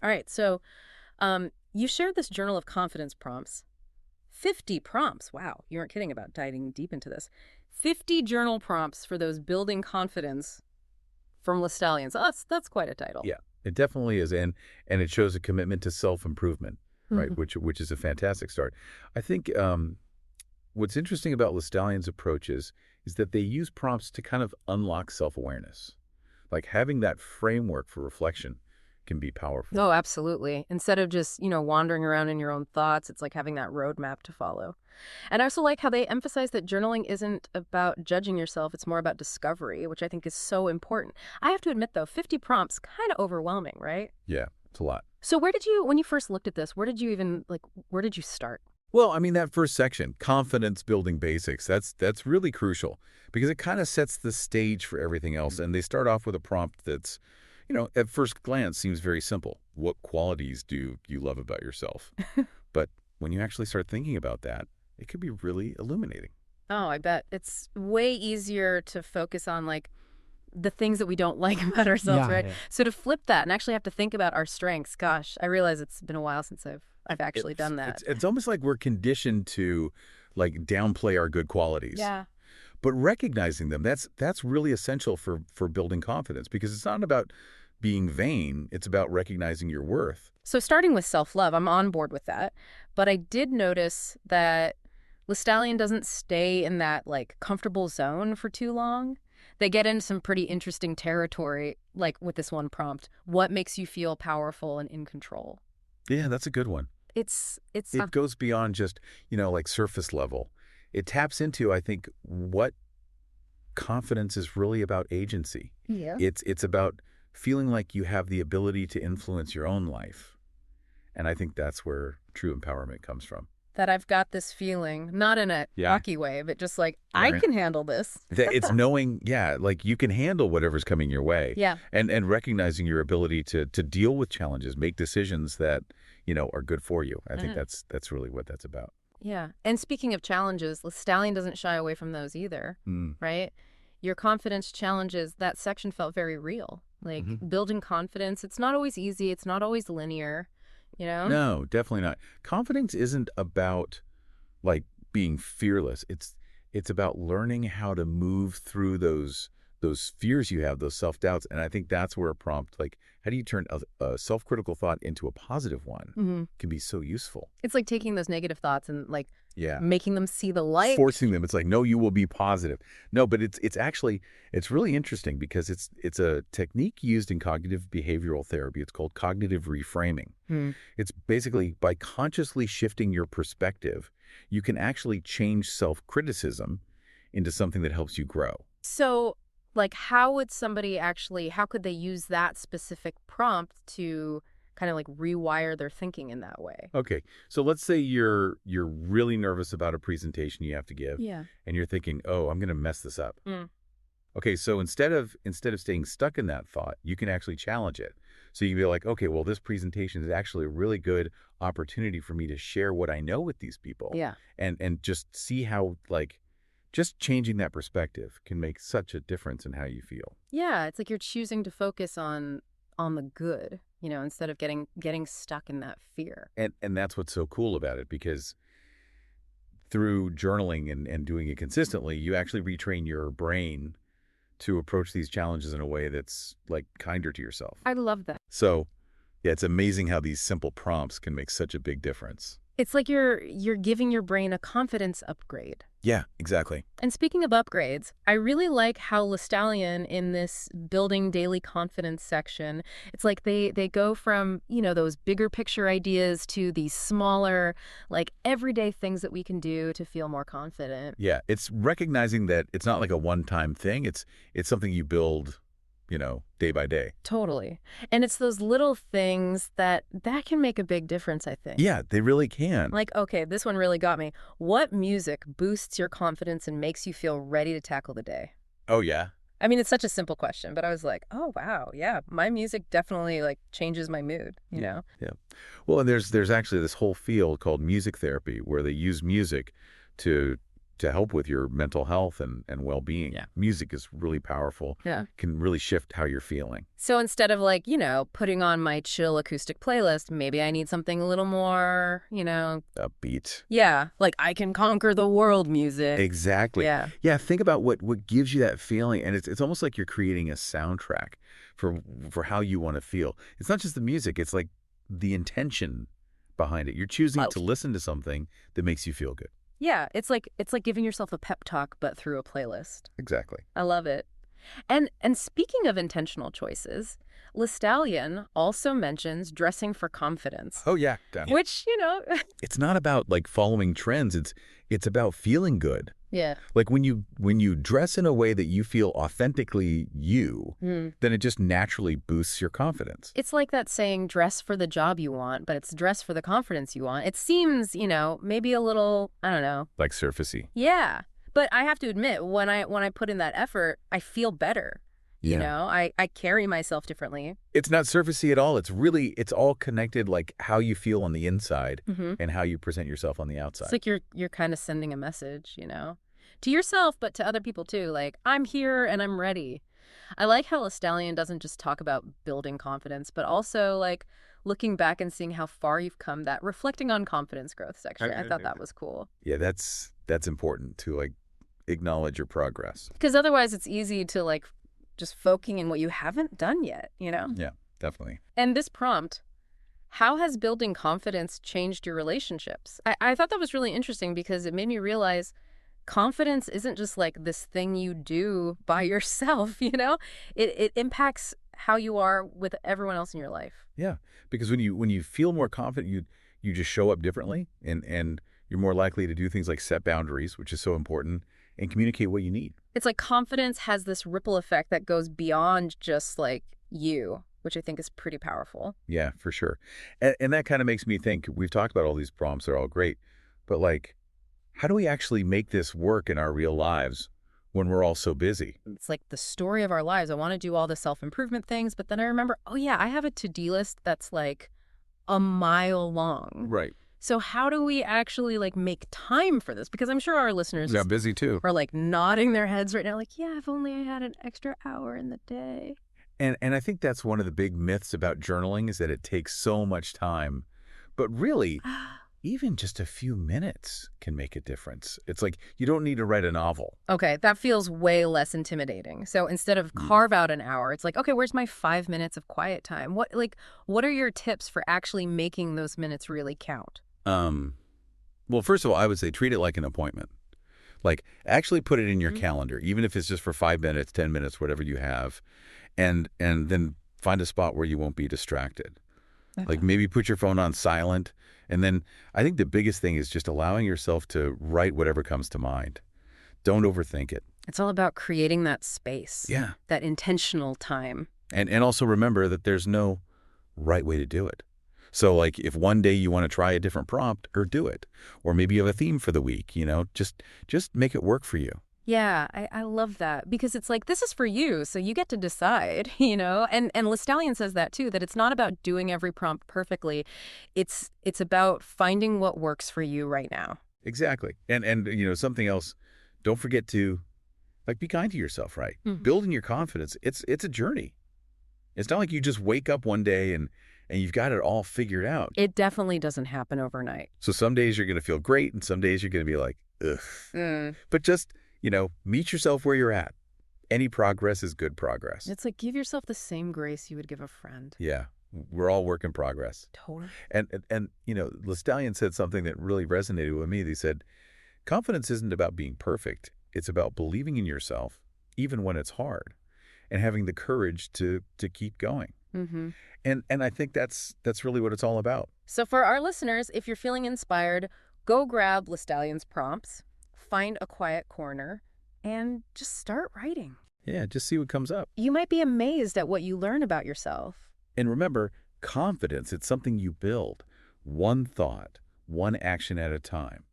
All right, so you shared this journal of confidence prompts. 50 prompts. Wow, you aren't kidding about diving deep into this. 50 journal prompts for those building confidence from Lestallions. That's quite a title. Yeah, it definitely is, and it shows a commitment to self-improvement, right? Mhm. Which is a fantastic start. I think what's interesting about Lestallion's approaches is that they use prompts to kind of unlock self-awareness. Like having that framework for reflection can be powerful. Oh, absolutely. Instead of just, wandering around in your own thoughts, it's like having that roadmap to follow. And I also like how they emphasize that journaling isn't about judging yourself, it's more about discovery, which I think is so important. I have to admit, though, 50 prompts, kind of overwhelming, right? Yeah, it's a lot. So when you first looked at this, where did you start? Well, I mean, that first section, confidence building basics, that's really crucial because it kind of sets the stage for everything else. And they start off with a prompt that's, at first glance seems very simple. What qualities do you love about yourself? But when you actually start thinking about that, it could be really illuminating. Oh, I bet. It's way easier to focus on the things that we don't like about ourselves, Yeah, right? yeah. So to flip that and actually have to think about our strengths, gosh, I realize it's been a while since I've actually done that. It's almost like we're conditioned to like downplay our good qualities. Yeah. But recognizing them, that's really essential for building confidence because it's not about being vain, it's about recognizing your worth. So starting with self-love, I'm on board with that. But I did notice that Lestallion doesn't stay in that comfortable zone for too long. They get into some pretty interesting territory, like with this one prompt. What makes you feel powerful and in control? Yeah, that's a good one. It's It goes beyond just, like surface level. It taps into, I think, what confidence is really about agency. yeah. It's about feeling like you have the ability to influence your own life. And I think that's where true empowerment comes from. That I've got this feeling, not in a Yeah. cocky way, but just I Right. can handle this. It's knowing, yeah, like you can handle whatever's coming your way. Yeah. And recognizing your ability to deal with challenges, make decisions that, are good for you. I think that's really what that's about. Yeah. And speaking of challenges, Lestallion doesn't shy away from those either, Mm. right? Your confidence challenges, that section felt very real. Building confidence, it's not always easy. It's not always linear, you know? No, definitely not. Confidence isn't about like being fearless. It's about learning how to move through those fears you have, those self-doubts. And I think that's where a prompt like how do you turn a self-critical thought into a positive one Hmm. can be so useful. It's like taking those negative thoughts and Yeah. making them see the light. Forcing them. It's like, no, you will be positive. No, but it's actually, it's really interesting because it's a technique used in cognitive behavioral therapy. It's called cognitive reframing. Hmm. It's basically by consciously shifting your perspective, you can actually change self-criticism into something that helps you grow. So, how could they use that specific prompt to kind of rewire their thinking in that way? Okay, so let's say you're really nervous about a presentation you have to give, Yeah. and you're thinking, oh, I'm going to mess this up. Mm. Okay, so instead of staying stuck in that thought, you can actually challenge it. So you can be like, okay, well, this presentation is actually a really good opportunity for me to share what I know with these people. Yeah. And just see how just changing that perspective can make such a difference in how you feel. Yeah, it's like you're choosing to focus on the good, instead of getting stuck in that fear. And that's what's so cool about it because through journaling and doing it consistently, you actually retrain your brain to approach these challenges in a way that's kinder to yourself. I love that. So, yeah, it's amazing how these simple prompts can make such a big difference. It's like you're giving your brain a confidence upgrade. Yeah, exactly. And speaking of upgrades, I really like how Lestallion in this building daily confidence section, it's like they go from, those bigger picture ideas to these smaller, everyday things that we can do to feel more confident. Yeah, it's recognizing that it's not like a one-time thing. It's something you build, day by day. Totally. And it's those little things that can make a big difference, I think. Yeah, they really can. Okay, this one really got me. What music boosts your confidence and makes you feel ready to tackle the day? Oh, yeah. I mean, it's such a simple question, but I was like, oh, wow, yeah, my music definitely changes my mood, you know? Yeah. Well, and there's actually this whole field called music therapy where they use music to to help with your mental health and well-being. Yeah. Music is really powerful. Yeah. Can really shift how you're feeling. So instead of like, putting on my chill acoustic playlist, maybe I need something a little more, Upbeat. yeah, like I can conquer the world music. Exactly. Yeah. Yeah, think about what gives you that feeling, and it's almost like you're creating a soundtrack for how you want to feel. It's not just the music, it's like the intention behind it. You're choosing Oh, to listen to something that makes you feel good. yeah, it's like giving yourself a pep talk but through a playlist. Exactly. I love it. And speaking of intentional choices, Lestallion also mentions dressing for confidence, Oh yeah, done. which, It's not about like following trends, it's about feeling good. yeah. Like when you dress in a way that you feel authentically you, Mm. then it just naturally boosts your confidence. It's like that saying, dress for the job you want, but it's dress for the confidence you want. It seems, maybe a little, I don't know. Like surfacey. Yeah. But I have to admit, when I put in that effort, I feel better. Yeah. I carry myself differently. It's not surfacey at all. It's all connected, like how you feel on the inside Mm-hmm. and how you present yourself on the outside. It's like you're kind of sending a message, to yourself, but to other people too. Like, I'm here and I'm ready. I like how Lestallion doesn't just talk about building confidence, but also like looking back and seeing how far you've come. That reflecting on confidence growth section, I thought that was cool. Yeah, that's important to like acknowledge your progress. Because otherwise, it's easy to like just focusing in what you haven't done yet, Yeah, definitely. And this prompt, how has building confidence changed your relationships? I thought that was really interesting because it made me realize confidence isn't just like this thing you do by yourself, It impacts how you are with everyone else in your life. Yeah, because when you feel more confident, you just show up differently, and you're more likely to do things like set boundaries, which is so important, and communicate what you need. It's like confidence has this ripple effect that goes beyond just like you, which I think is pretty powerful. Yeah, for sure. And that kind of makes me think, we've talked about all these prompts, they're all great, but like, how do we actually make this work in our real lives when we're all so busy? It's like the story of our lives. I want to do all the self-improvement things, but then I remember, oh yeah, I have a to-do list that's like a mile long. Right. So how do we actually like make time for this? Because I'm sure our listeners Yeah, busy too. are like nodding their heads right now, like, yeah, if only I had an extra hour in the day. And I think that's one of the big myths about journaling is that it takes so much time. But really, even just a few minutes can make a difference. It's like you don't need to write a novel. Okay, that feels way less intimidating. So instead of carve out an hour, it's like, okay, where's my 5 minutes of quiet time? What are your tips for actually making those minutes really count? Well, first of all, I would say treat it like an appointment. Like actually put it in your calendar, even if it's just for 5 minutes, 10 minutes, whatever you have, and then find a spot where you won't be distracted. Okay. Like maybe put your phone on silent. And then I think the biggest thing is just allowing yourself to write whatever comes to mind. Don't overthink it. It's all about creating that space. Yeah. That intentional time. And also remember that there's no right way to do it. So like if one day you want to try a different prompt, or do it. Or maybe you have a theme for the week, just make it work for you. Yeah, I love that because it's like, this is for you, so you get to decide, And Lestallion says that too, that it's not about doing every prompt perfectly. It's about finding what works for you right now. Exactly. And something else, don't forget to like be kind to yourself, right? Mhm. Building your confidence, it's a journey. It's not like you just wake up one day and you've got it all figured out. It definitely doesn't happen overnight. So some days you're going to feel great and some days you're going to be like, ugh. But just, meet yourself where you're at. Any progress is good progress. It's like give yourself the same grace you would give a friend. Yeah. We're all work in progress. Totally. And Lestallion said something that really resonated with me. They said, confidence isn't about being perfect. It's about believing in yourself, even when it's hard, and having the courage to keep going. Mm-hmm. And I think that's really what it's all about. So for our listeners, if you're feeling inspired, go grab Lestallion's prompts, find a quiet corner, and just start writing. Yeah, just see what comes up. You might be amazed at what you learn about yourself. And remember, confidence, it's something you build. One thought, one action at a time.